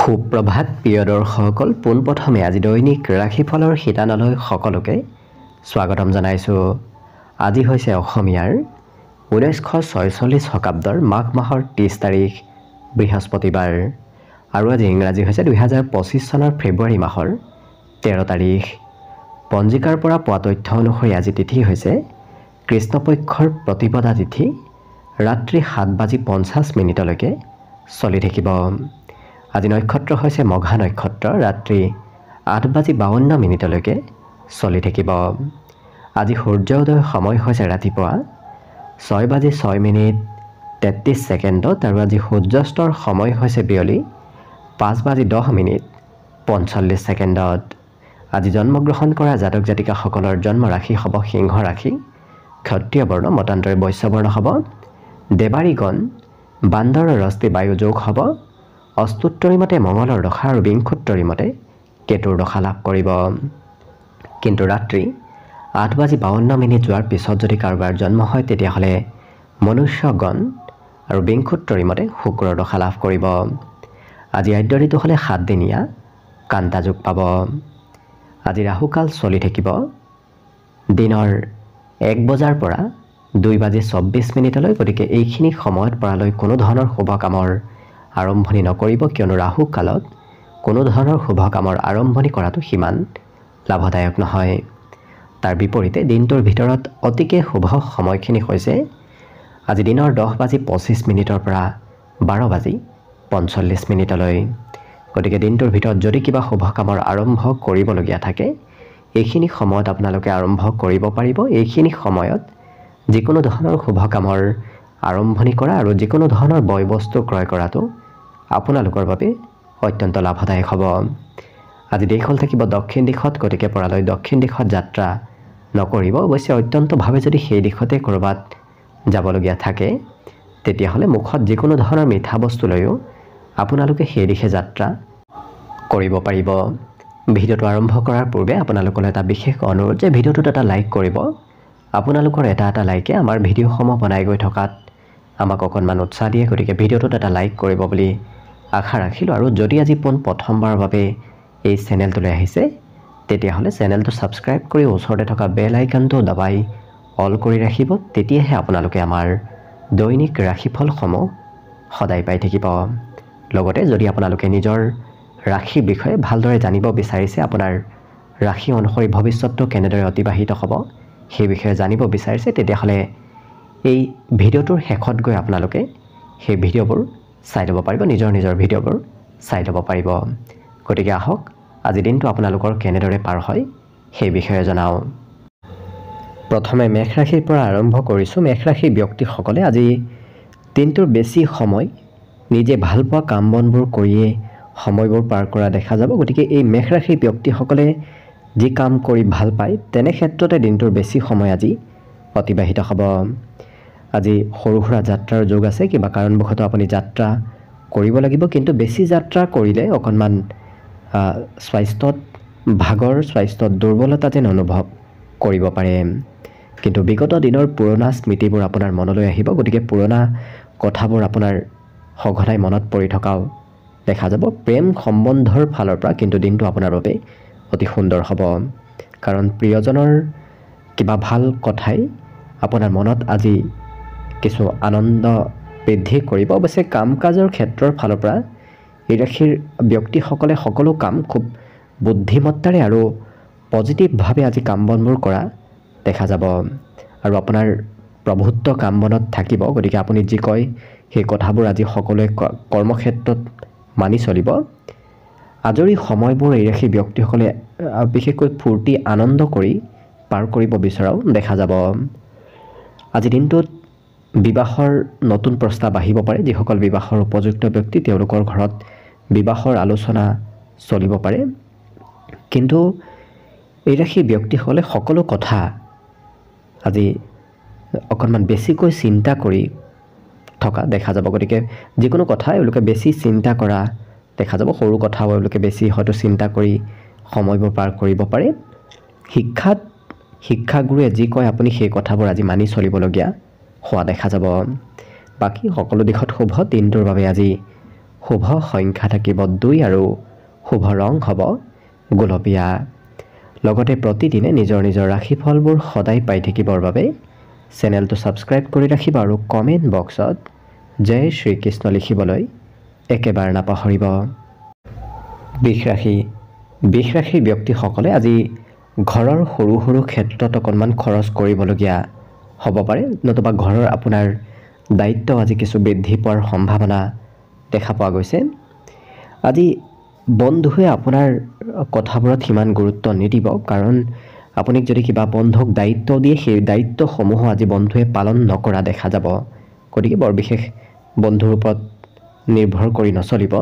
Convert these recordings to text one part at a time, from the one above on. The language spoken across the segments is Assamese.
সুপ্ৰভাত প্ৰিয় দৰ্শকসকল, পোনপ্ৰথমে আজি দৈনিক ৰাশিফলৰ শিতানলৈ সকলোকে স্বাগতম জনাইছোঁ। আজি হৈছে অসমীয়াৰ 1946 শকাব্দৰ মাঘ মাহৰ 30 তাৰিখ বৃহস্পতিবাৰ আৰু আজি ইংৰাজী হৈছে 2025 চনৰ ফেব্ৰুৱাৰী মাহৰ 13 তাৰিখ। পঞ্জিকাৰ পৰা পোৱা তথ্য অনুসৰি আজি তিথি হৈছে কৃষ্ণপক্ষৰ প্ৰতিপদা তিথি, ৰাত্ৰি 7:50 চলি থাকিব। আজি নক্ষত্ৰ হৈছে মঘা নক্ষত্ৰ, ৰাত্ৰি 8:52 চলি থাকিব। আজি সূৰ্যোদয় সময় হৈছে ৰাতিপুৱা 6:06 আৰু আজি সূৰ্যাস্তৰ সময় হৈছে বিয়লি 5:10 আজি জন্মগ্ৰহণ কৰা জাতক জাতিকাসকলৰ জন্ম ৰাশি হ'ব সিংহ ৰাশি, ক্ষত্ৰিয় বৰ্ণ, মতান্তৰে বৈশ্য বৰ্ণ হ'ব, দেৱাৰীগণ বান্দৰৰ ৰস্তি বায়ু যোগ হ'ব, অস্তুত্তৰী মতে মঙলৰ দশা আৰু বিংশোত্তৰী মতে কেতুৰ দশা লাভ কৰিব। কিন্তু ৰাত্ৰি 8:52 যোৱাৰ পিছত যদি কাৰোবাৰ জন্ম হয় তেতিয়াহ'লে মনুষ্যগণ আৰু বিংশোত্তৰী মতে শুক্ৰৰ দশা লাভ কৰিব। আজি আদ্যৰিটো হ'লে 7 দিনীয়া কান্তা যোগ পাব। আজি ৰাহুকাল চলি থাকিব দিনৰ 1 বজাৰ পৰা 2:24 গতিকে এইখিনি সময়ত পৰালৈ কোনো ধৰণৰ শুভ কামৰ আৰম্ভণি নকৰিব, কিয়নো ৰাহু কালত কোনো ধৰণৰ শুভ কামৰ আৰম্ভণি কৰাটো সিমান লাভদায়ক নহয়। তাৰ বিপৰীতে দিনটোৰ ভিতৰত অতিকে শুভ সময়খিনি হৈছে আজি দিনৰ 10:25 পৰা 12:45। গতিকে দিনটোৰ ভিতৰত যদি কিবা শুভ কামৰ আৰম্ভ কৰিবলগীয়া থাকে এইখিনি সময়ত আপোনালোকে আৰম্ভ কৰিব পাৰিব। এইখিনি সময়ত যিকোনো ধৰণৰ শুভ কামৰ আৰম্ভণি কৰা আৰু যিকোনো ধৰণৰ বয় বস্তু ক্ৰয় কৰাটো আপোনালোকৰ বাবে অত্যন্ত লাভদায়ক হ'ব। আজি দেশ হ'ল থাকিব দক্ষিণ দিশত, গতিকে পৰালৈ দক্ষিণ দিশত যাত্ৰা নকৰিব। অৱশ্যে অত্যন্তভাৱে যদি সেই দিশতে ক'ৰবাত যাবলগীয়া থাকে তেতিয়াহ'লে মুখত যিকোনো ধৰণৰ মিঠা বস্তু লৈও আপোনালোকে সেই দিশে যাত্ৰা কৰিব পাৰিব। ভিডিঅ'টো আৰম্ভ কৰাৰ পূৰ্বে আপোনালোকলৈ এটা বিশেষ অনুৰোধ যে ভিডিঅ'টোত এটা লাইক কৰিব। আপোনালোকৰ এটা লাইকে আমাৰ ভিডিঅ'সমূহ বনাই গৈ থকাত আমাক অকণমান উৎসাহ দিয়ে, গতিকে ভিডিঅ'টোত এটা লাইক কৰিব বুলি আশা ৰাখিলোঁ। আৰু যদি আজি প্ৰথমবাৰৰ বাবে এই চেনেলটোলৈ আহিছে তেতিয়াহ'লে চেনেলটো ছাবস্ক্ৰাইব কৰি ওচৰতে থকা বেল আইকনটো দবাই অল কৰি ৰাখিব, তেতিয়াহে আপোনালোকে আমাৰ দৈনিক ৰাশিফলসমূহ সদায় পাই থাকিব। লগতে যদি আপোনালোকে নিজৰ ৰাশিৰ বিষয়ে ভালদৰে জানিব বিচাৰিছে, আপোনাৰ ৰাশি অনুসৰি ভৱিষ্যতটো কেনেদৰে অতিবাহিত হ'ব সেই বিষয়ে জানিব বিচাৰিছে, তেতিয়াহ'লে এই ভিডিঅ'টোৰ শেষত গৈ আপোনালোকে সেই ভিডিঅ'বোৰ চাই ল'ব পাৰিব, নিজৰ ভিডিঅ'বোৰ চাই ল'ব পাৰিব। গতিকে আহক আজি দিনটো আপোনালোকৰ কেনেদৰে পাৰ হয় সেই বিষয়ে জনাওঁ। প্ৰথমে মেষ ৰাশিৰ পৰা আৰম্ভ কৰিছোঁ। মেষ ৰাশিৰ ব্যক্তিসকলে আজি দিনটোৰ বেছি সময় নিজে ভাল পোৱা কাম বনবোৰ কৰিয়ে সময়বোৰ পাৰ কৰা দেখা যাব। গতিকে এই মেষ ৰাশিৰ ব্যক্তিসকলে যি কাম কৰি ভাল পায় তেনে ক্ষেত্ৰতে দিনটোৰ বেছি সময় আজি অতিবাহিত হ'ব। আজি সৰু সুৰা যাত্ৰাৰ যোগ আছে, কিবা কাৰণবশতঃ আপুনি যাত্ৰা কৰিব লাগিব, কিন্তু বেছি যাত্ৰা কৰিলে অকণমান স্বাস্থ্যত দুৰ্বলতা যেন অনুভৱ কৰিব পাৰে। কিন্তু বিগত দিনৰ পুৰণা স্মৃতিবোৰ আপোনাৰ মনলৈ আহিব, গতিকে পুৰণা কথাবোৰ আপোনাৰ সঘনাই মনত পৰি থকাও দেখা যাব। প্ৰেম সম্বন্ধৰ ফালৰ পৰা কিন্তু দিনটো আপোনাৰ বাবে অতি সুন্দৰ হ'ব, কাৰণ প্ৰিয়জনৰ কিবা ভাল কথাই আপোনাৰ মনত আজি কিছু আনন্দ বৃদ্ধি কৰিব। অৱশ্যে কাম কাজৰ ক্ষেত্ৰৰ ফালৰ পৰা এই ৰাশিৰ ব্যক্তিসকলে সকলো কাম খুব বুদ্ধিমত্তাৰে আৰু পজিটিভভাৱে আজি কাম বনবোৰ কৰা দেখা যাব আৰু আপোনাৰ প্ৰভুত্ব কাম বনত থাকিব। গতিকে আপুনি যি কয় সেই কথাবোৰ আজি সকলোৱে কৰ্মক্ষেত্ৰত মানি চলিব। আজৰি সময়বোৰ এই ৰাশিৰ ব্যক্তিসকলে বিশেষকৈ ফূৰ্তি আনন্দ কৰি পাৰ কৰিব বিচৰাও দেখা যাব। আজি দিনটোত বিবাহৰ নতুন প্ৰস্তাৱ আহিব পাৰে। যিসকল বিবাহৰ উপযুক্ত ব্যক্তি তেওঁলোকৰ ঘৰত বিবাহৰ আলোচনা চলিব পাৰে, কিন্তু এই ৰাশিৰ ব্যক্তিসকলে সকলো কথা আজি অকণমান বেছিকৈ চিন্তা কৰি থকা দেখা যাব। গতিকে যিকোনো কথা এওঁলোকে বেছি চিন্তা কৰা দেখা যাব। সৰু কথাও এওঁলোকে বেছি হয়তো চিন্তা কৰি সময়বোৰ পাৰ কৰিব পাৰে। শিক্ষাগুৰুৱে যি কয় আপুনি সেই কথাবোৰ আজি মানি চলিবলগীয়া হোৱা দেখা যাব। বাকী সকলো দিশত শুভ। দিনটোৰ বাবে আজি শুভ সংখ্যা থাকিব 2 আৰু শুভ ৰং হ'ব গোলপীয়া লগতে প্ৰতিদিনে নিজৰ নিজৰ ৰাশিফলবোৰ সদায় পাই থাকিবৰ বাবে চেনেলটো ছাবস্ক্ৰাইব কৰি ৰাখিব আৰু কমেণ্ট বক্সত জয় শ্ৰীকৃষ্ণ লিখিবলৈ একেবাৰে নাপাহৰিব বৃষ ৰাশিৰ ব্যক্তিসকলে আজি ঘৰৰ সৰু সৰু ক্ষেত্ৰত অকণমান খৰচ কৰিবলগীয়া হ'ব পাৰে নতুবা ঘৰৰ আপোনাৰ দায়িত্ব আজি কিছু বৃদ্ধি পোৱাৰ সম্ভাৱনা দেখা পোৱা গৈছে আজি বন্ধুৱে আপোনাৰ কথাবোৰত সিমান গুৰুত্ব নিদিব কাৰণ আপুনি যদি কিবা বন্ধুক দায়িত্ব দিয়ে সেই দায়িত্বসমূহ আজি বন্ধুৱে পালন নকৰা দেখা যাব গতিকে বৰ বিশেষ বন্ধুৰ ওপৰত নিৰ্ভৰ কৰি নচলিব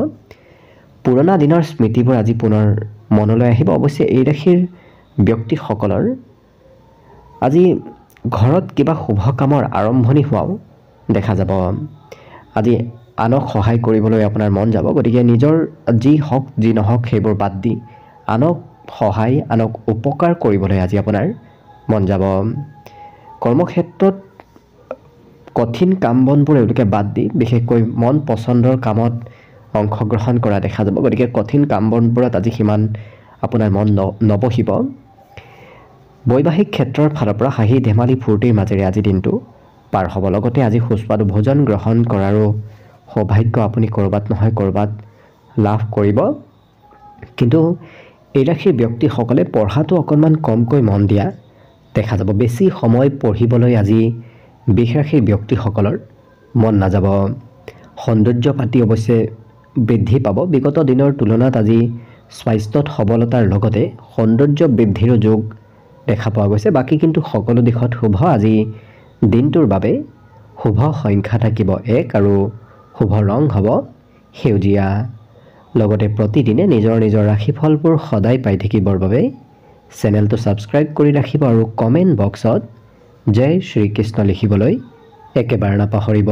পুৰণা দিনৰ স্মৃতিবোৰ আজি পুনৰ মনলৈ আহিব অৱশ্যে এই ৰাশিৰ ব্যক্তিসকলৰ আজি ঘৰত কিবা শুভ কামৰ আৰম্ভণি হোৱাও দেখা যাব আজি আনক সহায় কৰিবলৈ আপোনাৰ মন যাব গতিকে নিজৰ যি হওক যি নহওক সেইবোৰ বাদ দি আনক সহায় আনক উপকাৰ কৰিবলৈ আজি আপোনাৰ মন যাব কৰ্মক্ষেত্ৰত কঠিন কাম বনবোৰ এওঁলোকে বাদ দি বিশেষকৈ মন পচন্দৰ কামত অংশগ্ৰহণ কৰা দেখা যাব গতিকে কঠিন কাম বনবোৰত আজি সিমান আপোনাৰ মন নবহিব বৈবাহিক ক্ষেত্ৰৰ ফালৰ পৰা হাঁহি ধেমালি ফূৰ্তিৰ মাজেৰে আজি দিনটো পাৰ হ'ব লগতে আজি সুস্বাদু ভোজন গ্ৰহণ কৰাৰো সৌভাগ্য আপুনি ক'ৰবাত নহয় ক'ৰবাত লাভ কৰিব কিন্তু এই ৰাশিৰ ব্যক্তিসকলে পঢ়াটো অকণমান কমকৈ মন দিয়া দেখা যাব বেছি সময় পঢ়িবলৈ আজি বৃষ ৰাশিৰ ব্যক্তিসকলৰ মন নাযাব সৌন্দৰ্য পাতি অৱশ্যে বৃদ্ধি পাব বিগত দিনৰ তুলনাত আজি স্বাস্থ্যত সবলতাৰ লগতে সৌন্দৰ্য বৃদ্ধিৰো যোগ দেখা পোৱা গৈছে বাকী কিন্তু সকলো দিশত শুভ আজি দিনটোৰ বাবে শুভ সংখ্যা থাকিব 1 আৰু শুভ ৰং হ'ব সেউজীয়া লগতে প্ৰতিদিনে নিজৰ নিজৰ ৰাশিফলবোৰ সদায় পাই থাকিবৰ বাবে চেনেলটো ছাবস্ক্ৰাইব কৰি ৰাখিব আৰু কমেণ্ট বক্সত জয় শ্ৰীকৃষ্ণ লিখিবলৈ একেবাৰে নাপাহৰিব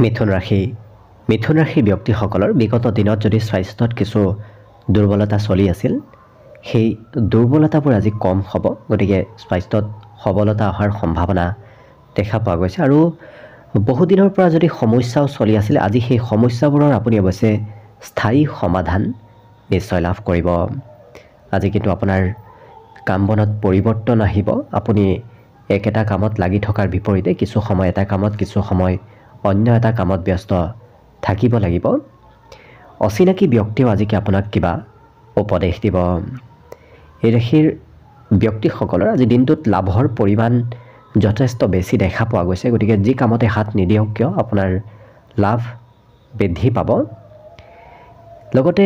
মিথুন ৰাশিৰ ব্যক্তিসকলৰ বিগত দিনত যদি স্বাস্থ্যত কিছু দুৰ্বলতা চলি আছিল সেই দুৰ্বলতাবোৰ আজি কম হ'ব গতিকে স্বাস্থ্যত সবলতা অহাৰ সম্ভাৱনা দেখা পোৱা গৈছে আৰু বহুদিনৰ পৰা যদি সমস্যাও চলি আছিল আজি সেই সমস্যাবোৰৰ আপুনি অৱশ্যে স্থায়ী সমাধান নিশ্চয় লাভ কৰিব আজি কিন্তু আপোনাৰ কাম বনত পৰিৱৰ্তন আহিব আপুনি একেটা কামত লাগি থকাৰ বিপৰীতে কিছু সময় এটা কামত কিছু সময় অন্য এটা কামত ব্যস্ত থাকিব লাগিব অচিনাকি ব্যক্তিও আজিকে আপোনাক কিবা উপদেশ দিব এই ৰাশিৰ ব্যক্তিসকলৰ আজি দিনটোত লাভৰ পৰিমাণ যথেষ্ট বেছি দেখা পোৱা গৈছে গতিকে যি কামতে হাত নিদিয়ক কিয় আপোনাৰ লাভ বৃদ্ধি পাব লগতে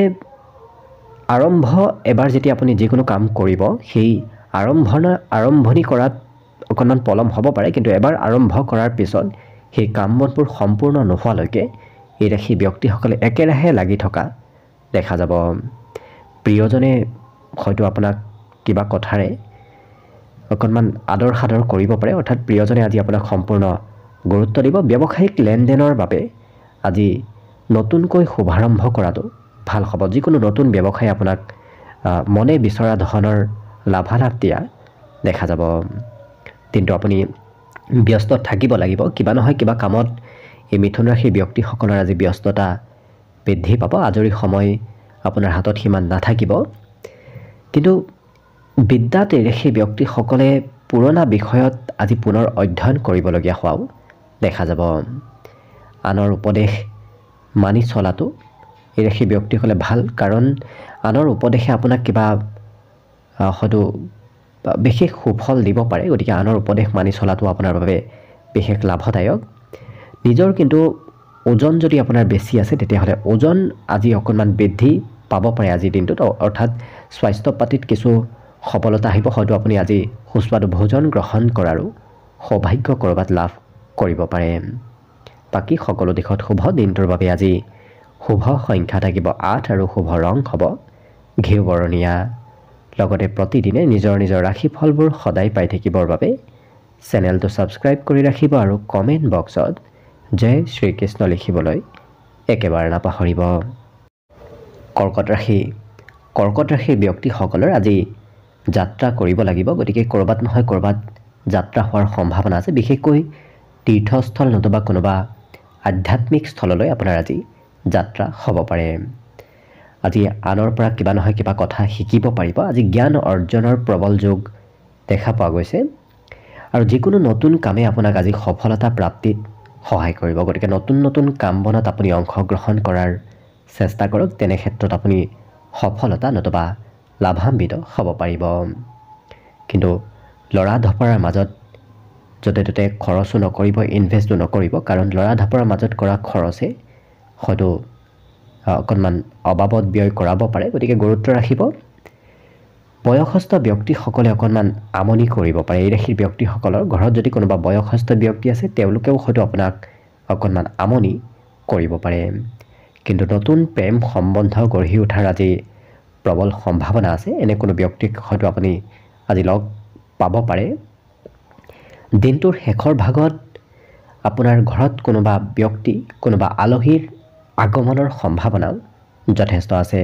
এবাৰ যেতিয়া আপুনি যিকোনো কাম কৰিব সেই আৰম্ভণি কৰাত অকণমান পলম হ'ব পাৰে কিন্তু এবাৰ আৰম্ভ কৰাৰ পিছত সেই কামবোৰ সম্পূৰ্ণ নোহোৱালৈকে এই ৰাশি ব্যক্তিসকলে একেৰাহে লাগি থকা দেখা যাব প্ৰিয়জনে হয়তো আপোনাক কিবা কথাৰে অকণমান আদৰ সাদৰ কৰিব পাৰে অৰ্থাৎ প্ৰিয়জনে আজি আপোনাক সম্পূৰ্ণ গুৰুত্ব দিব ব্যৱসায়িক লেনদেনৰ বাবে আজি নতুনকৈ শুভাৰম্ভ কৰাটো ভাল হ'ব যিকোনো নতুন ব্যৱসায় আপোনাক মনে বিচৰা ধৰণৰ লাভালাভ দিয়া দেখা যাব কিন্তু আপুনি ব্যস্ত থাকিব লাগিব কিবা নহয় কিবা কামত এই মিথুন ৰাশিৰ ব্যক্তিসকলৰ আজি ব্যস্ততা বৃদ্ধি পাব আজৰি সময় আপোনাৰ হাতত সিমান নাথাকিব কিন্তু বিদ্যাত এই ৰাশিৰ ব্যক্তিসকলে পুৰণা বিষয়ত আজি পুনৰ অধ্যয়ন কৰিবলগীয়া হোৱাও দেখা যাব আনৰ উপদেশ মানি চলাটো এই ৰাশিৰ ব্যক্তিসকলে ভাল কাৰণ আনৰ উপদেশে আপোনাক কিবা হয়তো বিশেষ সুফল দিব পাৰে গতিকে আনৰ উপদেশ মানি চলাটো আপোনাৰ বাবে বিশেষ লাভদায়ক নিজৰ কিন্তু ওজন যদি আপোনাৰ বেছি আছে তেতিয়াহ'লে ওজন আজি অকণমান বৃদ্ধি পাব পাৰে আজিৰ দিনটোত অৰ্থাৎ স্বাস্থ্য পাতিত কিছু সফলতা আহিব হয়তো আপুনি আজি সুস্বাদু ভোজন গ্ৰহণ কৰাৰো সৌভাগ্য ক'ৰবাত লাভ কৰিব পাৰে বাকী সকলো দিশত শুভ দিনটোৰ বাবে আজি শুভ সংখ্যা থাকিব 8 আৰু শুভ ৰং হ'ব ঘিউ বৰণীয়া লগতে প্ৰতিদিনে নিজৰ নিজৰ ৰাশিফলবোৰ সদায় পাই থাকিবৰ বাবে চেনেলটো ছাবস্ক্ৰাইব কৰি ৰাখিব আৰু কমেণ্ট বক্সত জয় শ্ৰীকৃষ্ণ লিখিবলৈ একেবাৰে নাপাহৰিব কৰ্কট ৰাশিৰ ব্যক্তিসকলৰ আজি যাত্ৰা কৰিব লাগিব গতিকে ক'ৰবাত নহয় ক'ৰবাত যাত্ৰা হোৱাৰ সম্ভাৱনা আছে বিশেষকৈ তীৰ্থস্থল নতুবা কোনোবা আধ্যাত্মিক স্থললৈ আপোনাৰ আজি যাত্ৰা হ'ব পাৰে। আজি আনৰ পৰা কিবা নহয় কিবা কথা শিকিব পাৰিব। আজি জ্ঞান অৰ্জনৰ প্ৰবল যোগ দেখা পোৱা গৈছে আৰু যিকোনো নতুন কামে আপোনাক আজি সফলতা প্ৰাপ্তিত সহায় কৰিব। গতিকে নতুন নতুন কাম বনত আপুনি অংশগ্ৰহণ কৰাৰ চেষ্টা কৰক। তেনে ক্ষেত্ৰত আপুনি সফলতা নতুবা লাভান্বিত হ'ব পাৰিব। কিন্তু লৰা ধপৰাৰ মাজত য'তে ত'তে খৰচো নকৰিব, ইনভেষ্টো নকৰিব, কাৰণ লৰা ধপৰাৰ মাজত কৰা খৰচে হয়তো অকণমান অবাবত ব্যয় কৰাব পাৰে। গতিকে গুৰুত্ব ৰাখিব। বয়সস্থ ব্যক্তিসকলে অকণমান আমনি কৰিব পাৰে। এই ৰাশিৰ ব্যক্তিসকলৰ ঘৰত যদি কোনোবা বয়সস্থ ব্যক্তি আছে তেওঁলোকেও হয়তো আপোনাক অকণমান আমনি কৰিব পাৰে। কিন্তু নতুন প্ৰেম সম্বন্ধ গঢ়ি উঠাৰ আজি প্ৰবল সম্ভাৱনা আছে। এনে কোনো ব্যক্তিক হয়তো আপুনি আজি লগ পাব পাৰে। দিনটোৰ শেষৰ ভাগত আপোনাৰ ঘৰত কোনোবা ব্যক্তি, কোনোবা আলহীৰ আগমনৰ সম্ভাৱনাও যথেষ্ট আছে।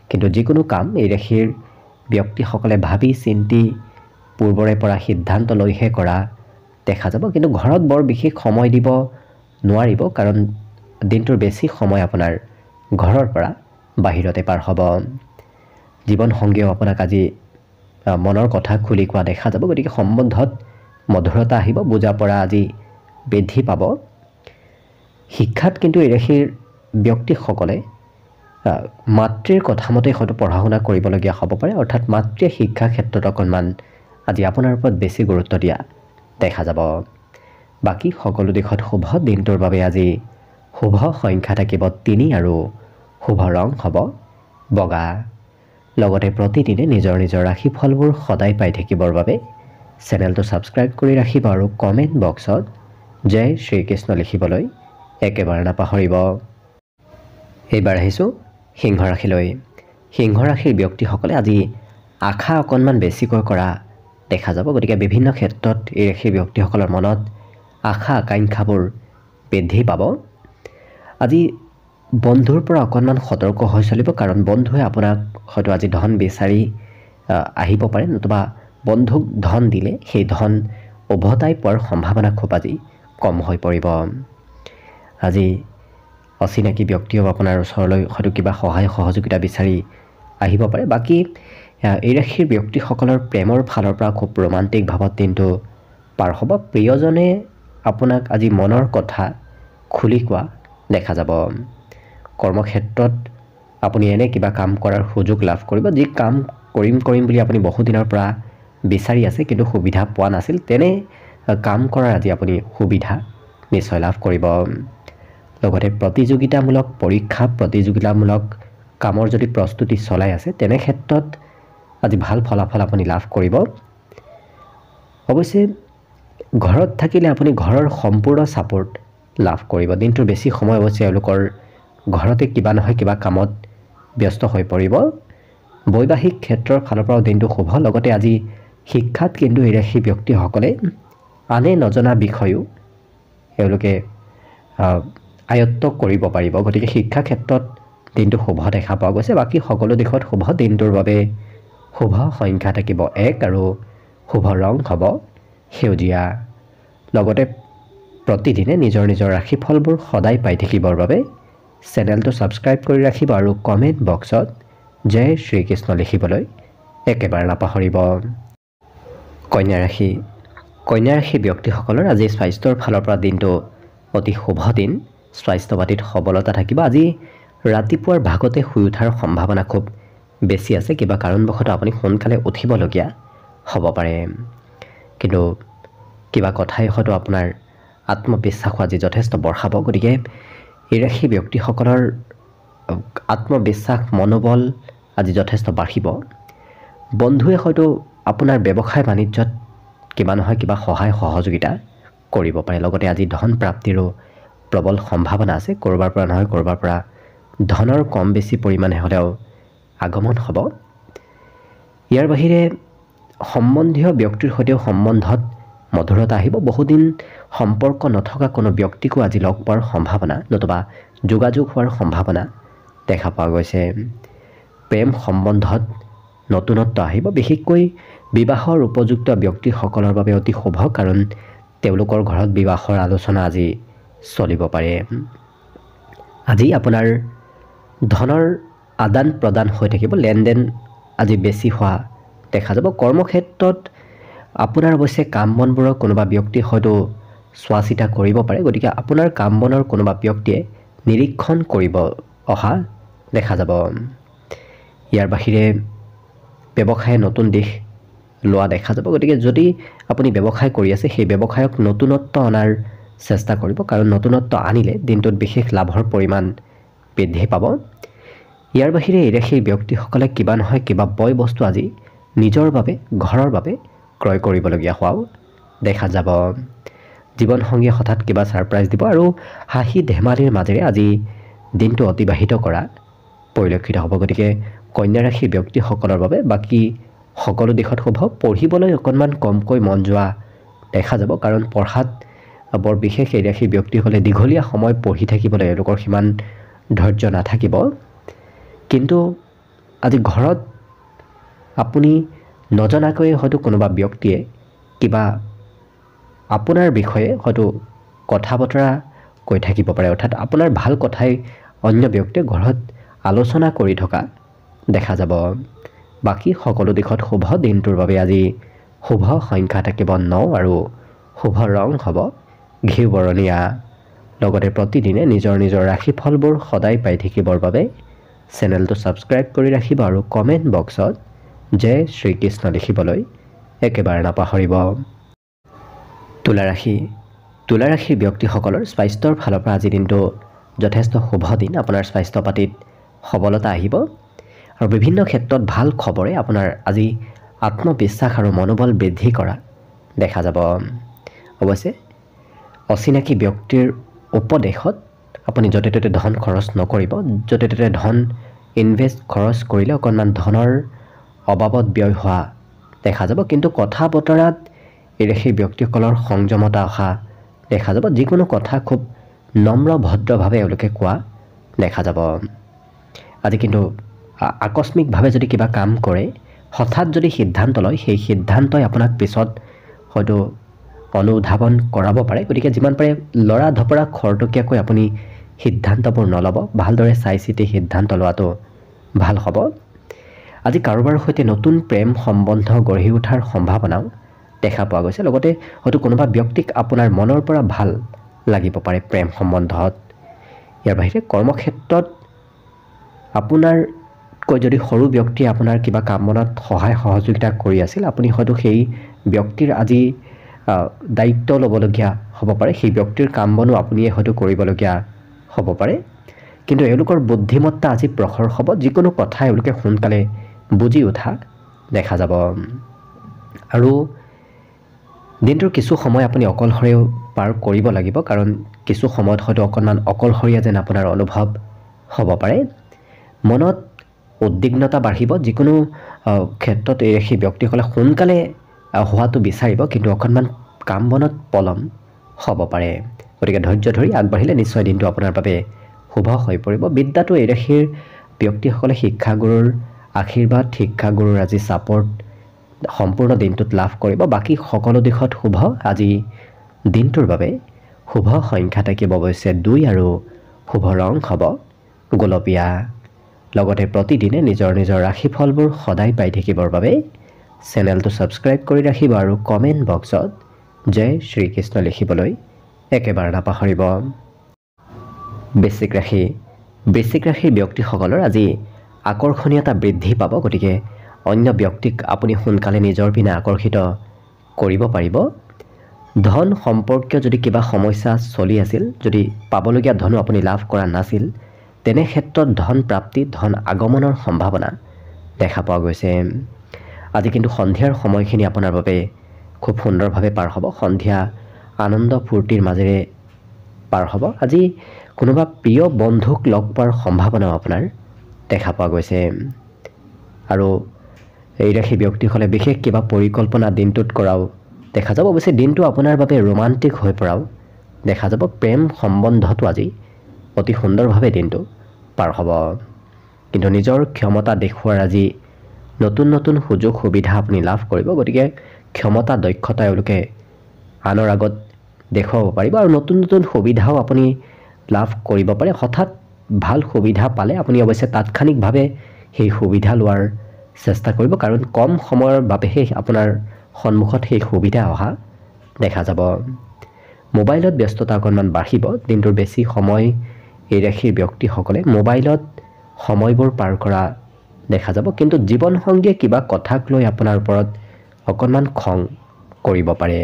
কিন্তু যিকোনো কাম এই ৰাশিৰ ব্যক্তিসকলে ভাবি চিন্তি পূৰ্বৰে পৰা সিদ্ধান্ত লৈহে কৰা দেখা যাব। কিন্তু ঘৰত বৰ বিশেষ সময় দিব নোৱাৰিব, কাৰণ দিনটোৰ বেছি সময় আপোনাৰ ঘৰৰ পৰা বাহিৰতে পাৰ হ'ব। জীৱনসংগীয়েও আপোনাক আজি মনৰ কথা খুলি কোৱা দেখা যাব। গতিকে সম্বন্ধত মধুৰতা আহিব, বুজা পৰা আজি বৃদ্ধি পাব। শিক্ষাত কিন্তু এই ৰাশিৰ ব্যক্তিসকলে মাতৃৰ কথামতে হয়তো পঢ়া শুনা কৰিবলগীয়া হ'ব পাৰে। অৰ্থাৎ মাতৃয়ে শিক্ষা ক্ষেত্ৰত অকণমান আজি আপোনাৰ ওপৰত বেছি গুৰুত্ব দিয়া দেখা যাব। বাকী সকলো দিশত শুভ। দিনটোৰ বাবে আজি শুভ সংখ্যা থাকিব 3 আৰু শুভ ৰং হ'ব বগা। লগতে প্ৰতিদিনে নিজৰ নিজৰ ৰাশিফলবোৰ সদায় পাই থাকিবৰ বাবে চেনেলটো ছাবস্ক্ৰাইব কৰি ৰাখিব আৰু কমেণ্ট বক্সত জয় শ্ৰীকৃষ্ণ লিখিবলৈ একেবাৰে নাপাহৰিব। এইবাৰ আহিছোঁ সিংহ ৰাশিলৈ। সিংহ ৰাশিৰ ব্যক্তিসকলে আজি আশা অকণমান বেছিকৈ কৰা দেখা যাব। গতিকে বিভিন্ন ক্ষেত্ৰত এই ৰাশিৰ ব্যক্তিসকলৰ মনত আশা আকাংক্ষাবোৰ বৃদ্ধি পাব। আজি বন্ধুৰ পৰা অকণমান সতৰ্ক হৈ চলিব, কাৰণ বন্ধুৱে আপোনাক হয়তো আজি ধন বিচাৰি আহিব পাৰে, নতুবা বন্ধুক ধন দিলে সেই ধন উভতাই পোৱাৰ সম্ভাৱনা খুব আজি কম হৈ পৰিব। আজি অচিনাকি ব্যক্তিয়েও আপোনাৰ ওচৰলৈ হয়তো কিবা সহায় সহযোগিতা বিচাৰি আহিব পাৰে। বাকী এই ৰাশিৰ ব্যক্তিসকলৰ প্ৰেমৰ ফালৰ পৰা খুব ৰোমান্টিক ভাৱত দিনটো পাৰ হ'ব। প্ৰিয়জনে আপোনাক আজি মনৰ কথা খুলি কোৱা দেখা যাব। কৰ্মক্ষেত্ৰত আপুনি এনে কিবা কাম কৰাৰ সুযোগ লাভ কৰিব, যি কাম কৰিম বুলি আপুনি বহুদিনৰ পৰা বিচাৰি আছে কিন্তু সুবিধা পোৱা নাছিল। তেনে কাম কৰাৰ আজি আপুনি সুবিধা নিশ্চয় লাভ কৰিব। লগতে প্ৰতিযোগিতামূলক পৰীক্ষা, প্ৰতিযোগিতামূলক কামৰ যদি প্ৰস্তুতি চলাই আছে তেনে ক্ষেত্ৰত আজি ভাল ফলাফল আপুনি লাভ কৰিব। অৱশ্যে ঘৰত থাকিলে আপুনি ঘৰৰ সম্পূৰ্ণ ছাপোৰ্ট লাভ কৰিব। দিনটোৰ বেছি সময় অৱশ্যে এওঁলোকৰ ঘৰতে কিবা নহয় কিবা কামত ব্যস্ত হৈ পৰিব। বৈবাহিক ক্ষেত্ৰৰ ফালৰ পৰাও দিনটো শুভ। লগতে আজি শিক্ষাত কিন্তু এই ৰাশি ব্যক্তিসকলে আনে নজনা বিষয়ো এওঁলোকে আয়ত্ব কৰিব পাৰিব। গতিকে শিক্ষা ক্ষেত্ৰত দিনটো শুভ দেখা পোৱা গৈছে। বাকী সকলো দিশত শুভ। দিনটোৰ বাবে শুভ সংখ্যা থাকিব 1 আৰু শুভ ৰং হ'ব সেউজীয়া। লগতে প্ৰতিদিনে নিজৰ নিজৰ ৰাশিফলবোৰ সদায় পাই থাকিবৰ বাবে চেনেলটো ছাবস্ক্ৰাইব কৰি ৰাখিব আৰু কমেণ্ট বক্সত জয় শ্ৰীকৃষ্ণ লিখিবলৈ একেবাৰে নাপাহৰিব। কন্যা ৰাশি। কন্যা ৰাশি ব্যক্তিসকলৰ আজি স্বাস্থ্যৰ ফালৰ পৰা দিনটো অতি শুভ দিন। স্বাস্থ্য পাতিত সবলতা থাকিব। আজি ৰাতিপুৱাৰ ভাগতে শুই উঠাৰ সম্ভাৱনা খুব বেছি আছে। কিবা কাৰণবশতঃ আপুনি সোনকালে উঠিবলগীয়া হ'ব পাৰে, কিন্তু কিবা কথাই হয়তো আপোনাৰ আত্মবিশ্বাস আজি যথেষ্ট বঢ়াব। গতিকে এই ৰাশি ব্যক্তিসকলৰ আত্মবিশ্বাস মনোবল আজি যথেষ্ট বাঢ়িব। বন্ধুৱে হয়তো আপোনাৰ ব্যৱসায় বাণিজ্যত কিবা নহয় কিবা সহায় সহযোগিতা কৰিব পাৰে। লগতে আজি ধন প্ৰাপ্তিৰো প্ৰবল সম্ভাৱনা আছে। ক'ৰবাৰ পৰা নহয় ক'ৰবাৰ পৰা ধনৰ কম বেছি পৰিমাণে হ'লেও আগমন হ'ব। ইয়াৰ বাহিৰে সম্বন্ধীয় ব্যক্তিৰ সৈতেও সম্বন্ধত মধুৰতা আহিব। বহুদিন সম্পৰ্ক নথকা কোনো ব্যক্তিকো আজি লগ পোৱাৰ সম্ভাৱনা নতুবা যোগাযোগ হোৱাৰ সম্ভাৱনা দেখা পোৱা গৈছে। প্ৰেম সম্বন্ধত নতুনত্ব আহিব। বিশেষকৈ বিবাহৰ উপযুক্ত ব্যক্তিসকলৰ বাবে অতি শুভ, কাৰণ তেওঁলোকৰ ঘৰত বিবাহৰ আলোচনা আজি চলিব পাৰে। আজি আপোনাৰ ধনৰ আদান প্ৰদান হৈ থাকিব, লেনদেন আজি বেছি হোৱা দেখা যাব। কৰ্মক্ষেত্ৰত আপোনাৰ অৱশ্যে কাম বনবোৰৰ কোনোবা ব্যক্তি হয়তো চোৱা চিতা কৰিব পাৰে, গতিকে আপোনাৰ কাম বনৰ কোনোবা ব্যক্তিয়ে নিৰীক্ষণ কৰিব অহা দেখা যাব। ইয়াৰ বাহিৰে ব্যৱসায়ে নতুন দিশ লোৱা দেখা যাব, গতিকে যদি আপুনি ব্যৱসায় কৰি আছে সেই ব্যৱসায়ক নতুনত্ব অনাৰ চেষ্টা কৰিব, কাৰণ নতুনত্ব আনিলে দিনটোত বিশেষ লাভৰ পৰিমাণ বৃদ্ধি পাব। ইয়াৰ বাহিৰে এই ৰাশিৰ ব্যক্তিসকলে কিবা নহয় কিবা বয় বস্তু আজি নিজৰ বাবে ঘৰৰ বাবে ক্ৰয় কৰিবলগীয়া হোৱাও দেখা যাব। জীৱনসংগীয়ে হঠাৎ কিবা ছাৰপ্ৰাইজ দিব আৰু হাঁহি ধেমালিৰ মাজেৰে আজি দিনটো অতিবাহিত কৰা পৰিলক্ষিত হ'ব। গতিকে কন্যা ৰাশিৰ ব্যক্তিসকলৰ বাবে বাকী সকলো দিশত শুভ। পঢ়িবলৈ অকণমান কমকৈ মন যোৱা দেখা যাব, কাৰণ পঢ়াত বৰ বিশেষ এই ৰাশিৰ ব্যক্তিসকলে দীঘলীয়া সময় পঢ়ি থাকিবলৈ এওঁলোকৰ সিমান ধৈৰ্য নাথাকিব। কিন্তু আজি ঘৰত আপুনি নজনাকৈয়ে হয়তো কোনোবা ব্যক্তিয়ে কিবা আপোনাৰ বিষয়ে হয়তো কথা বতৰা কৈ থাকিব পাৰে, অৰ্থাৎ আপোনাৰ ভাল কথাই অন্য ব্যক্তিয়ে ঘৰত আলোচনা কৰি থকা দেখা যাব। বাকী সকলো দিশত শুভ। দিনটোৰ বাবে আজি শুভ সংখ্যা থাকিব 9 আৰু শুভ ৰং হ'ব ঘিউ বৰণীয়া। লগতে প্ৰতিদিনে নিজৰ নিজৰ ৰাশিফলবোৰ সদায় পাই থাকিবৰ বাবে চেনেলটো ছাবস্ক্ৰাইব কৰি ৰাখিব আৰু কমেণ্ট বক্সত জয় শ্ৰীকৃষ্ণ লিখিবলৈ একেবাৰে নাপাহৰিব। তুলা ৰাশি। তুলা ৰাশিৰ ব্যক্তিসকলৰ স্বাস্থ্যৰ ফালৰ পৰা আজি দিনটো যথেষ্ট শুভ দিন। আপোনাৰ স্বাস্থ্য পাতিত সবলতা আহিব আৰু বিভিন্ন ক্ষেত্ৰত ভাল খবৰে আপোনাৰ আজি আত্মবিশ্বাস আৰু মনোবল বৃদ্ধি কৰা দেখা যাব। অৱশ্যে অচিনাকি ব্যক্তিৰ উপদেশত আপুনি য'তে ত'তে ধন খৰচ নকৰিব। য'তে ত'তে ধন ইনভেষ্ট খৰচ কৰিলে অকণমান ধনৰ অবাবত ব্যয় হোৱা দেখা যাব। কিন্তু কথা বতৰাত এই ৰাশিৰ ব্যক্তিসকলৰ সংযমতা অহা দেখা যাব। যিকোনো কথা খুব নম্ৰ ভদ্ৰভাৱে এওঁলোকে কোৱা দেখা যাব। আজি কিন্তু আকস্মিকভাৱে যদি কিবা কাম কৰে, হঠাৎ যদি সিদ্ধান্ত লয়, সেই সিদ্ধান্তই আপোনাক পিছত হয়তো অনুধাৱন কৰাব পাৰে। গতিকে যিমান পাৰে লৰা ধপৰা খৰতকীয়াকৈ আপুনি সিদ্ধান্তবোৰ নল'ব, ভালদৰে চাই চিতি সিদ্ধান্ত লোৱাটো ভাল হ'ব। আজি কাৰোবাৰ সৈতে নতুন প্ৰেম সম্বন্ধ গঢ়ি উঠাৰ সম্ভাৱনাও দেখা পোৱা গৈছে। লগতে হয়তো কোনোবা ব্যক্তিক আপোনাৰ মনৰ পৰা ভাল লাগিব পাৰে প্ৰেম সম্বন্ধত। ইয়াৰ বাহিৰে কৰ্মক্ষেত্ৰত আপোনাৰকৈ যদি সৰু ব্যক্তিয়ে আপোনাৰ কিবা কামত সহায় সহযোগিতা কৰি আছিল, আপুনি হয়তো সেই ব্যক্তিৰ আজি দায়িত্ব ল'বলগীয়া হ'ব পাৰে। সেই ব্যক্তিৰ কাম বনো আপুনিয়ে হয়তো কৰিবলগীয়া হ'ব পাৰে। কিন্তু এওঁলোকৰ বুদ্ধিমত্তা আজি প্ৰখৰ হ'ব। যিকোনো কথা এওঁলোকে সোনকালে বুজি উঠা দেখা যাব। আৰু দিনটোৰ কিছু সময় আপুনি অকলশৰেও পাৰ কৰিব লাগিব, কাৰণ কিছু সময়ত হয়তো অকণমান অকলশৰীয়া যেন আপোনাৰ অনুভৱ হ'ব পাৰে। মনত উদ্বিগ্নতা বাঢ়িব। যিকোনো ক্ষেত্ৰত সেই ব্যক্তিসকলে সোনকালে হোৱাটো বিচাৰিব, কিন্তু অকণমান কাম বনত পলম হ'ব পাৰে। গতিকে ধৈৰ্য ধৰি আগবাঢ়িলে নিশ্চয় দিনটো আপোনাৰ বাবে শুভ হৈ পৰিব। বিদ্যাটো এই ৰাশিৰ ব্যক্তিসকলে শিক্ষাগুৰুৰ আশীৰ্বাদ, শিক্ষাগুৰুৰ আজি ছাপৰ্ট সম্পূৰ্ণ দিনটোত লাভ কৰিব। বাকী সকলো দিশত শুভ। আজি দিনটোৰ বাবে শুভ সংখ্যা থাকিব অৱশ্যে 2 আৰু শুভ ৰং হ'ব গোলপীয়া। লগতে প্ৰতিদিনে নিজৰ নিজৰ ৰাশিফলবোৰ সদায় পাই থাকিবৰ বাবে চেনেলটো ছাবস্ক্ৰাইব কৰি ৰাখিব আৰু কমেণ্ট বক্সত জয় শ্ৰীকৃষ্ণ লিখিবলৈ একেবাৰে নাপাহৰিব। বৃশ্চিক ৰাশি। বৃশ্চিক ৰাশিৰ ব্যক্তিসকলৰ আজি আকৰ্ষণীয়তা বৃদ্ধি পাব। গতিকে অন্য ব্যক্তিক আপুনি সোনকালে নিজৰ পিনে আকৰ্ষিত কৰিব পাৰিব। ধন সম্পৰ্কীয় যদি কিবা সমস্যা চলি আছিল, যদি পাবলগীয়া ধনো আপুনি লাভ কৰা নাছিল, তেনে ক্ষেত্ৰত ধন প্ৰাপ্তি, ধন আগমনৰ সম্ভাৱনা দেখা পোৱা গৈছে। আজি কিন্তু সন্ধিয়াৰ সময়খিনি আপোনাৰ বাবে খুব সুন্দৰভাৱে পাৰ হ'ব। সন্ধিয়া আনন্দ ফূৰ্তিৰ মাজেৰে পাৰ হ'ব। আজি কোনোবা প্ৰিয় বন্ধুক লগ পোৱাৰ সম্ভাৱনাও আপোনাৰ দেখা পোৱা গৈছে। আৰু এই ৰাশি ব্যক্তিসকলে বিশেষ কিবা পৰিকল্পনা দিনটোত কৰাও দেখা যাব। অৱশ্যে দিনটো আপোনাৰ বাবে ৰোমান্টিক হৈ পৰাও দেখা যাব। প্ৰেম সম্বন্ধটো আজি অতি সুন্দৰভাৱে দিনটো পাৰ হ'ব। কিন্তু নিজৰ ক্ষমতা দেখুওৱাৰ আজি নতুন নতুন সুযোগ সুবিধা আপুনি লাভ কৰিব। গতিকে ক্ষমতা দক্ষতা এওঁলোকে আনৰ আগত দেখুৱাব পাৰিব আৰু নতুন নতুন সুবিধাও আপুনি লাভ কৰিব পাৰে। হঠাৎ ভাল সুবিধা পালে আপুনি অৱশ্যে তাৎক্ষণিকভাৱে সেই সুবিধা লোৱাৰ চেষ্টা কৰিব, কাৰণ কম সময়ৰ বাবেহে আপোনাৰ সন্মুখত সেই সুবিধা অহা দেখা যাব। মোবাইলত ব্যস্ততা অকণমান বাঢ়িব। দিনটোৰ বেছি সময় এই ৰাশিৰ ব্যক্তিসকলে মোবাইলত সময়বোৰ পাৰ কৰা দেখা যাব, কিন্তু জীৱনসংগীয়ে কিবা কথাক লৈ আপোনাৰ ওপৰত অকণমান খং কৰিব পাৰে।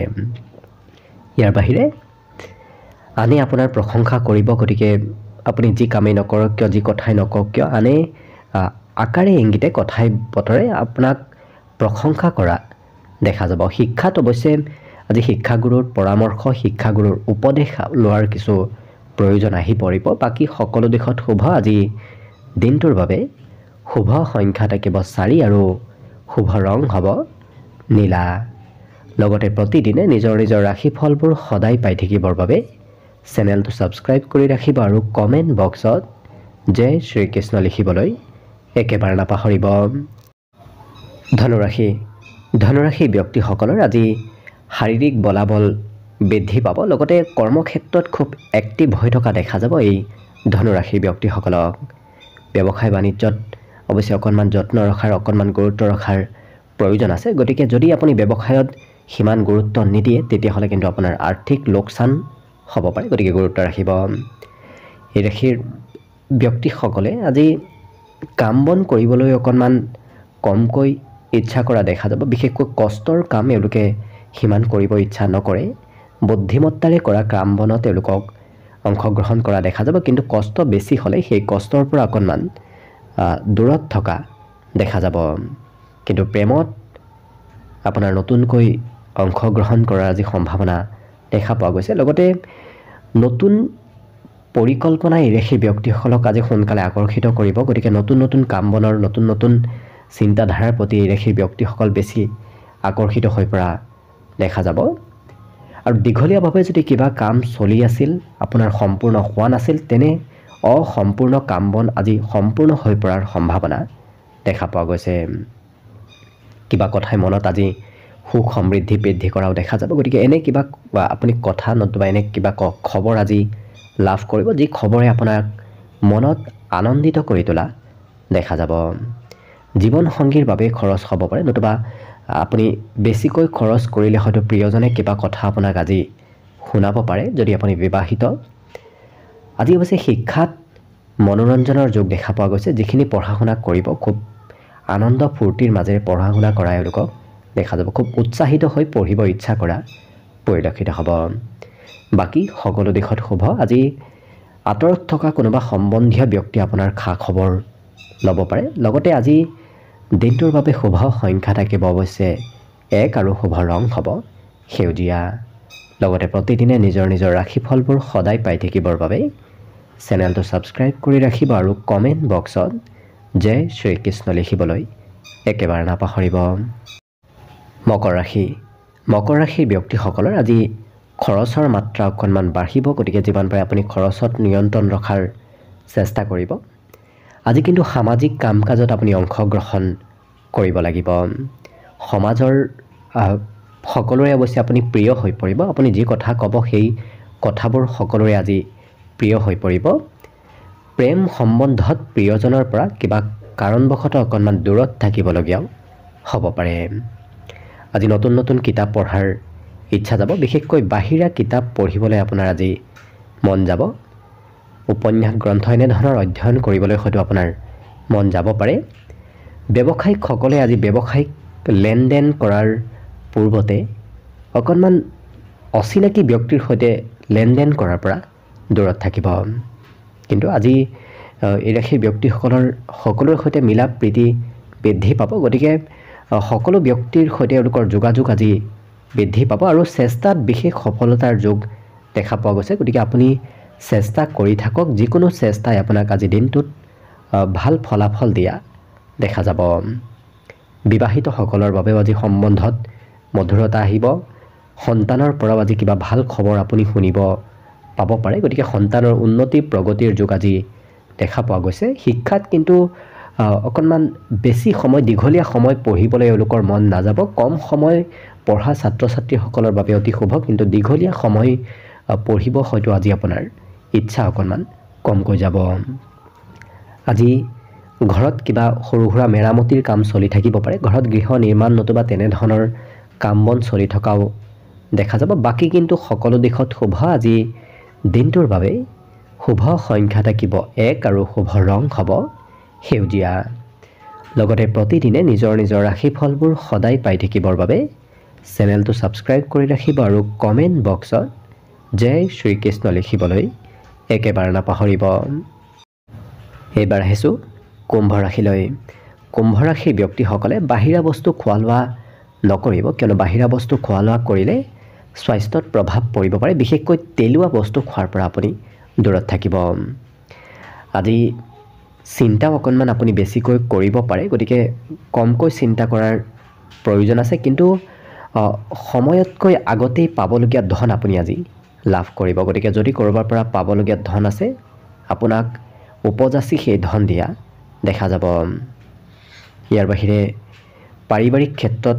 ইয়াৰ বাহিৰে আনে আপোনাৰ প্ৰশংসা কৰিব, গতিকে আপুনি যি কামেই নকৰক কিয়, যি কথাই নকওক কিয়, আনে আকাৰে ইংগিতে কথাই বতৰে আপোনাক প্ৰশংসা কৰা দেখা যাব। শিক্ষাত অৱশ্যে আজি শিক্ষাগুৰুৰ পৰামৰ্শ, শিক্ষাগুৰুৰ উপদেশ লোৱাৰ কিছু প্ৰয়োজন আহি পৰিব। বাকী সকলো দিশত শুভ। আজি দিনটোৰ বাবে শুভ সংখ্যা থাকিব 4 আৰু শুভ ৰং হ'ব নীলা। লগতে প্ৰতিদিনে নিজৰ নিজৰ ৰাশিফলবোৰ সদায় পাই থাকিবৰ বাবে চেনেলটো ছাবস্ক্ৰাইব কৰি ৰাখিব আৰু কমেণ্ট বক্সত জয় শ্ৰীকৃষ্ণ লিখিবলৈ একেবাৰে নাপাহৰিব। ধনুৰাশি ব্যক্তিসকলৰ আজি শাৰীৰিক বলাবল বৃদ্ধি পাব, লগতে কৰ্মক্ষেত্ৰত খুব এক্টিভ হৈ থকা দেখা যাব এই ধনুৰাশিৰ ব্যক্তিসকলক। ব্যৱসায় বাণিজ্যত অৱশ্যে অকণমান যত্ন ৰখাৰ, অকণমান গুৰুত্ব ৰখাৰ প্ৰয়োজন আছে। গতিকে যদি আপুনি ব্যৱসায়ত সিমান গুৰুত্ব নিদিয়ে তেতিয়াহ'লে কিন্তু আপোনাৰ আৰ্থিক লোকচান হ'ব পাৰে, গতিকে গুৰুত্ব ৰাখিব। এই ৰাশিৰ ব্যক্তিসকলে আজি কাম বন কৰিবলৈ অকণমান কমকৈ ইচ্ছা কৰা দেখা যাব। বিশেষকৈ কষ্টৰ কাম এওঁলোকে সিমান কৰিব ইচ্ছা নকৰে। বুদ্ধিমত্তাৰে কৰা কাম বনত তেওঁলোকক অংশগ্ৰহণ কৰা দেখা যাব, কিন্তু কষ্ট বেছি হ'লে সেই কষ্টৰ পৰা অকণমান দূৰত থকা দেখা যাব। কিন্তু প্ৰেমত আপোনাৰ নতুনকৈ অংশগ্ৰহণ কৰাৰ আজি সম্ভাৱনা দেখা পোৱা গৈছে। লগতে নতুন পৰিকল্পনা এই ৰাশিৰ ব্যক্তিসকলক আজি সোনকালে আকৰ্ষিত কৰিব, গতিকে নতুন নতুন কাম বনৰ, নতুন নতুন চিন্তাধাৰাৰ প্ৰতি এই ৰাশিৰ ব্যক্তিসকল বেছি আকৰ্ষিত হৈ পৰা দেখা যাব। আৰু দীঘলীয়াভাৱে যদি কিবা কাম চলি আছিল, আপোনাৰ সম্পূৰ্ণ হোৱা নাছিল, তেনে অসম্পূৰ্ণ কাম বন আজি সম্পূৰ্ণ হৈ পৰাৰ সম্ভাৱনা দেখা পোৱা গৈছে। কিবা কথাই মনত আজি সুখ সমৃদ্ধি বৃদ্ধি কৰাও দেখা যাব। গতিকে এনে কিবা আপুনি কথা নতুবা এনে কিবা খবৰ আজি লাভ কৰিব, যি খবৰে আপোনাক মনত আনন্দিত কৰি তোলা দেখা যাব। জীৱনসংগীৰ বাবে খৰচ হ'ব পাৰে, নতুবা আপুনি বেছিকৈ খৰচ কৰিলে হয়তো প্ৰিয়জনে কিবা কথা আপোনাক আজি শুনাব পাৰে যদি আপুনি বিবাহিত। আজি অৱশ্যে শিক্ষাত মনোৰঞ্জনৰ যোগ দেখা পোৱা গৈছে। যিখিনি পঢ়া শুনা কৰিব খুব আনন্দ ফূৰ্তিৰ মাজেৰে পঢ়া শুনা কৰা এওঁলোকক দেখা যাব। খুব উৎসাহিত হৈ পঢ়িব ইচ্ছা কৰা পৰিলক্ষিত হ'ব। বাকী সকলো দিশত শুভ। আজি আঁতৰত থকা কোনোবা সম্বন্ধীয় ব্যক্তি আপোনাৰ খা খবৰ ল'ব পাৰে। লগতে আজি দিনটোৰ বাবে শুভ সংখ্যা থাকিব অৱশ্যে 1 আৰু শুভ ৰং হ'ব সেউজীয়া। লগতে প্ৰতিদিনে নিজৰ নিজৰ ৰাশিফলবোৰ সদায় পাই থাকিবৰ বাবে চেনেলটো ছাবস্ক্ৰাইব কৰি ৰাখিব আৰু কমেণ্ট বক্সত জয় শ্ৰীকৃষ্ণ লিখিবলৈ একেবাৰে নাপাহৰিব। মকৰ ৰাশিৰ ব্যক্তিসকলৰ আজি খৰচৰ মাত্ৰা অকণমান বাঢ়িব, গতিকে যিমান পাৰে আপুনি খৰচত নিয়ন্ত্ৰণ ৰখাৰ চেষ্টা কৰিব। আজি কিন্তু সামাজিক কাম কাজত আপুনি অংশগ্ৰহণ কৰিব লাগিব। সমাজৰ সকলোৰে অৱশ্যে আপুনি প্ৰিয় হৈ পৰিব। আপুনি যি কথা ক'ব সেই কথাবোৰ সকলোৰে আজি প্ৰিয় হৈ পৰিব। প্ৰেম সম্বন্ধত প্ৰিয়জনৰ পৰা কিবা কাৰণবশতঃ অকণমান দূৰত থাকিবলগীয়াও হ'ব পাৰে। আজি নতুন নতুন কিতাপ পঢ়াৰ ইচ্ছা যাব, বিশেষকৈ বাহিৰা কিতাপ পঢ়িবলৈ আপোনাৰ আজি মন যাব। উপন্যাস গ্ৰন্থ এনেধৰণৰ অধ্যয়ন কৰিবলৈ হয়তো আপোনাৰ মন যাব পাৰে। ব্যৱসায়িকসকলে আজি ব্যৱসায়িক লেনদেন কৰাৰ পূৰ্বতে অকণমান অচিনাকি ব্যক্তিৰ সৈতে লেনদেন কৰাৰ পৰা দূৰত থাকিব। কিন্তু আজি এই ৰাশিৰ ব্যক্তিসকলৰ সকলোৰে সৈতে মিলা প্ৰীতি বৃদ্ধি পাব, গতিকে সকলো ব্যক্তিৰ সৈতে তেওঁলোকৰ যোগাযোগ আজি বৃদ্ধি পাব আৰু চেষ্টাত বিশেষ সফলতাৰ যোগ দেখা পোৱা গৈছে। গতিকে আপুনি চেষ্টা কৰি থাকক, যিকোনো চেষ্টাই আপোনাক আজি দিনটোত ভাল ফলাফল দিয়া দেখা যাব। বিবাহিতসকলৰ বাবেও আজি সম্বন্ধত মধুৰতা আহিব। সন্তানৰ পৰাও আজি কিবা ভাল খবৰ আপুনি শুনিব পাব পাৰে, গতিকে সন্তানৰ উন্নতি প্ৰগতিৰ যোগ আজি দেখা পোৱা গৈছে। শিক্ষাত কিন্তু অকণমান বেছি সময়, দীঘলীয়া সময় পঢ়িবলৈ এওঁলোকৰ মন নাযাব। কম সময় পঢ়া ছাত্ৰ ছাত্ৰীসকলৰ বাবে অতি শুভ, কিন্তু দীঘলীয়া সময় পঢ়িব হয়তো আজি আপোনাৰ ইচ্ছা অকণমান কমকৈ যাব। আজি ঘৰত কিবা সৰু সুৰা মেৰামতিৰ কাম চলি থাকিব পাৰে, ঘৰত গৃহ নিৰ্মাণ নতুবা তেনেধৰণৰ কাম বন চলি থকাও দেখা যাব। বাকী কিন্তু সকলো দিশত শুভ। আজি দিনটোৰ বাবে শুভ সংখ্যা থাকিব 1 আৰু শুভ ৰং হ'ব সেউজীয়া। লগতে প্ৰতিদিনে নিজৰ নিজৰ ৰাশিফলবোৰ সদায় পাই থাকিবৰ বাবে চেনেলটো ছাবস্ক্ৰাইব কৰি ৰাখিব আৰু কমেণ্ট বক্সত জয় শ্ৰীকৃষ্ণ লিখিবলৈ একেবাৰে নাপাহৰিব। এইবাৰ আহিছোঁ কুম্ভ ৰাশিলৈ। কুম্ভ ৰাশিৰ ব্যক্তিসকলে বাহিৰা বস্তু খোৱা লোৱা নকৰিব, কিয়নো বাহিৰা বস্তু খোৱা লোৱা কৰিলে স্বাস্থ্যত প্ৰভাৱ পৰিব পাৰে। বিশেষকৈ তেলোৱা বস্তু খোৱাৰ পৰা আপুনি দূৰত থাকিব। আজি চিন্তাও অকণমান আপুনি বেছিকৈ কৰিব পাৰে, গতিকে কমকৈ চিন্তা কৰাৰ প্ৰয়োজন আছে। কিন্তু সময়তকৈ আগতেই পাবলগীয়া ধন আপুনি আজি লাভ কৰিব। গতিকে যদি ক'ৰবাৰ পৰা পাবলগীয়া ধন আছে, আপোনাক উপযাচি সেই ধন দিয়া দেখা যাব। ইয়াৰ বাহিৰে পাৰিবাৰিক ক্ষেত্ৰত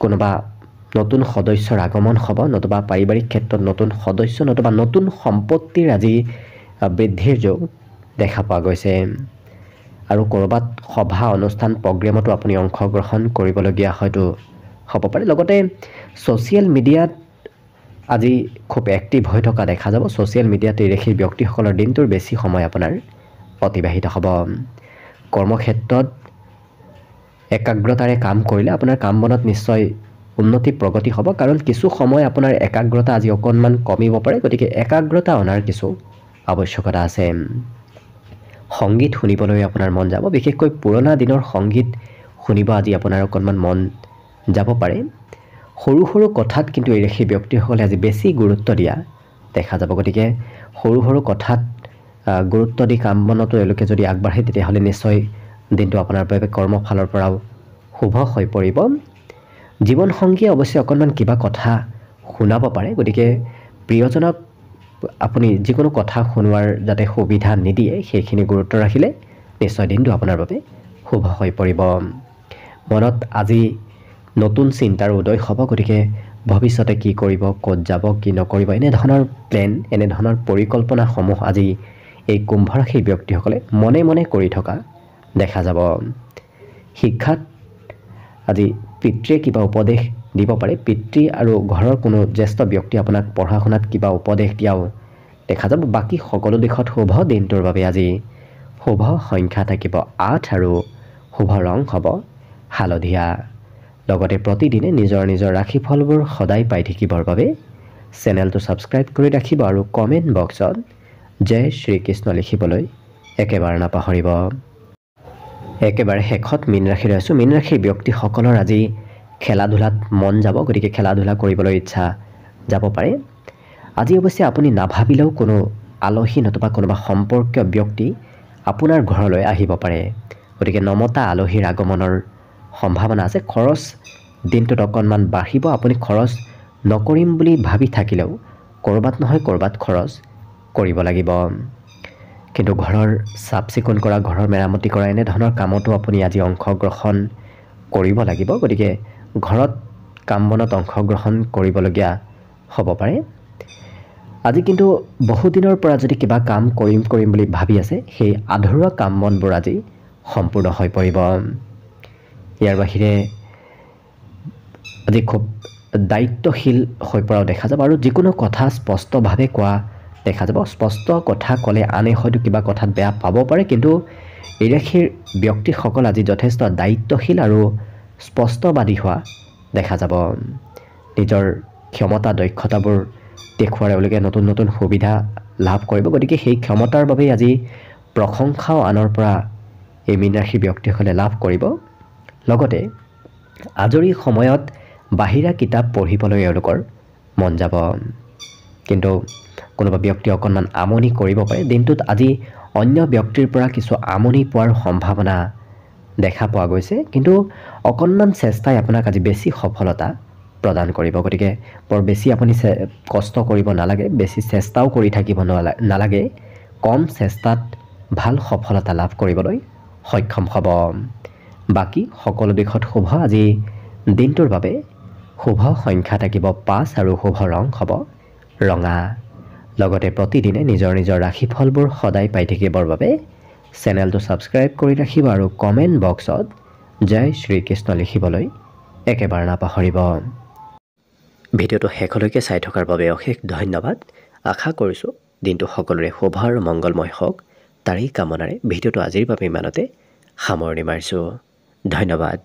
কোনোবা নতুন সদস্যৰ আগমন হ'ব, নতুবা পাৰিবাৰিক ক্ষেত্ৰত নতুন সদস্য নতুবা নতুন সম্পত্তিৰ আজি বৃদ্ধিৰ যোগ দেখা পোৱা গৈছে। আৰু ক'ৰবাত সভা অনুষ্ঠান প্ৰগ্ৰেমতো আপুনি অংশগ্ৰহণ কৰিবলগীয়া হয়তো হ'ব পাৰে। লগতে ছ'চিয়েল মিডিয়াত আজি খুব এক্টিভ হৈ থকা দেখা যাব। ছ'চিয়েল মিডিয়াত এই ৰাশিৰ ব্যক্তিসকলৰ দিনটোৰ বেছি সময় আপোনাৰ অতিবাহিত হ'ব। কৰ্মক্ষেত্ৰত একাগ্ৰতাৰে কাম কৰিলে আপোনাৰ কাম বনত নিশ্চয় উন্নতি প্ৰগতি হ'ব, কাৰণ কিছু সময় আপোনাৰ একাগ্ৰতা আজি অকণমান কমিব পাৰে। গতিকে একাগ্ৰতা অনাৰ কিছু আৱশ্যকতা আছে। সংগীত শুনিবলৈ আপোনাৰ মন যাব, বিশেষকৈ পুৰণা দিনৰ সংগীত শুনিব আজি আপোনাৰ অকণমান মন যাব পাৰে। সৰু সৰু কথাত কিন্তু এই ৰাশিৰ ব্যক্তিসকলে আজি বেছি গুৰুত্ব দিয়া দেখা যাব। গতিকে সৰু সৰু কথাত গুৰুত্ব দি কাম বনতো এওঁলোকে যদি আগবাঢ়ে, তেতিয়াহ'লে নিশ্চয় দিনটো আপোনাৰ বাবে কৰ্মফালৰ পৰাও শুভ হৈ পৰিব। জীৱনসংগীয়ে অৱশ্যে অকণমান কিবা কথা শুনাব পাৰে, গতিকে প্ৰিয়জনক আপুনি যিকোনো কথা শুনোৱাৰ যাতে সুবিধা নিদিয়ে, সেইখিনি গুৰুত্ব ৰাখিলে নিশ্চয় দিনটো আপোনাৰ বাবে শুভ হৈ পৰিব। মনত আজি নতুন চিন্তাৰ উদয় হ'ব, গতিকে ভৱিষ্যতে কি কৰিব, ক'ত যাব, কি নকৰিব, এনেধৰণৰ প্লেন, এনেধৰণৰ পৰিকল্পনাসমূহ আজি এই কুম্ভ ৰাশিৰ ব্যক্তিসকলে মনে মনে কৰি থকা দেখা যাব। শিক্ষাত আজি পিতৃয়ে কিবা উপদেশ দিব পাৰে। পিতৃ আৰু ঘৰৰ কোনো জ্যেষ্ঠ ব্যক্তি আপোনাক পঢ়া শুনাত কিবা উপদেশ দিয়াও দেখা যাব। বাকী সকলো দিশত শুভ। দিনটোৰ বাবে আজি শুভ সংখ্যা থাকিব 8 আৰু শুভ ৰং হ'ব হালধীয়া। লগতে প্ৰতিদিনে নিজৰ নিজৰ ৰাশিফলবোৰ সদায় পাই থাকিবৰ বাবে চেনেলটো ছাবস্ক্ৰাইব কৰি ৰাখিব আৰু কমেণ্ট বক্সত জয় শ্ৰীকৃষ্ণ লিখিবলৈ একেবাৰে নাপাহৰিব। একেবাৰে শেষত মীন ৰাশিলৈ আছোঁ। মীন ৰাশিৰ ব্যক্তিসকলৰ আজি খেলা ধূলাত মন যাব, গতিকে খেলা ধূলা কৰিবলৈ ইচ্ছা যাব পাৰে। আজি অৱশ্যে আপুনি নাভাবিলেও কোনো আলহী নতুবা কোনোবা সম্পৰ্কীয় ব্যক্তি আপোনাৰ ঘৰলৈ আহিব পাৰে। গতিকে নমতা আলহীৰ আগমনৰ সম্ভাৱনা আছে। খৰচ দিনটোত অকণমান বাঢ়িব। আপুনি খৰচ নকৰিম বুলি ভাবি থাকিলেও ক'ৰবাত নহয় ক'ৰবাত খৰচ কৰিব লাগিব। কিন্তু ঘৰৰ চাফ চিকুণ কৰা, ঘৰৰ মেৰামতি কৰা, এনেধৰণৰ কামতো আপুনি আজি অংশগ্ৰহণ কৰিব লাগিব। গতিকে ঘৰত কাম বনত অংশগ্ৰহণ কৰিবলগীয়া হ'ব পাৰে। আজি কিন্তু বহুদিনৰ পৰা যদি কিবা কাম কৰিম বুলি ভাবি আছে, সেই আধৰুৱা কাম বনবোৰ আজি সম্পূৰ্ণ হৈ পৰিব। ইয়াৰ বাহিৰে আজি খুব দায়িত্বশীল হৈ পৰাও দেখা যাব আৰু যিকোনো কথা স্পষ্টভাৱে কোৱা দেখা যাব। স্পষ্ট কথা ক'লে আনে হয়তো কিবা কথাত বেয়া পাব পাৰে, কিন্তু এই ৰাশিৰ ব্যক্তিসকল আজি যথেষ্ট দায়িত্বশীল আৰু স্পষ্টবাদী হোৱা দেখা যাব। নিজৰ ক্ষমতা দক্ষতাবোৰ দেখুৱাই এওঁলোকে নতুন নতুন সুবিধা লাভ কৰিব। গতিকে সেই ক্ষমতাৰ বাবেই আজি প্ৰশংসাও আনৰ পৰা এই মীন ৰাশিৰ ব্যক্তিসকলে লাভ কৰিব। লগতে আজৰি সময়ত বাহিৰা কিতাপ পঢ়িবলৈ এওঁলোকৰ মন যাব। কিন্তু কোনোবা ব্যক্তি অকণমান আমনি কৰিব পাৰে। দিনটোত আজি অন্য ব্যক্তিৰ পৰা কিছু আমনি পোৱাৰ সম্ভাৱনা দেখা পোৱা গৈছে, কিন্তু অকণমান চেষ্টাই আপোনাক আজি বেছি সফলতা প্ৰদান কৰিব। গতিকে বৰ বেছি আপুনি কষ্ট কৰিব নালাগে, বেছি চেষ্টাও কৰি থাকিব নালাগে। কম চেষ্টাত ভাল সফলতা লাভ কৰিবলৈ সক্ষম হ'ব। বাকী সকলো দিশত শুভ। আজি দিনটোৰ বাবে শুভ সংখ্যা থাকিব 5 আৰু শুভ ৰং হ'ব ৰঙা। লগতে প্ৰতিদিনে নিজৰ নিজৰ ৰাশিফলবোৰ সদায় পাই থাকিবৰ বাবে চেনেলটো ছাবস্ক্ৰাইব কৰি ৰাখিব আৰু কমেণ্ট বক্সত জয় শ্ৰীকৃষ্ণ লিখিবলৈ একেবাৰে নাপাহৰিব। ভিডিঅ'টো শেষলৈকে চাই থকাৰ বাবে অশেষ ধন্যবাদ। আশা কৰিছোঁ দিনটো সকলোৰে শুভ আৰু মংগলময় হওক, তাৰেই কামনাৰে ভিডিঅ'টো আজিৰ বাবে ইমানতে সামৰণি মাৰিছোঁ। ধন্যবাদ।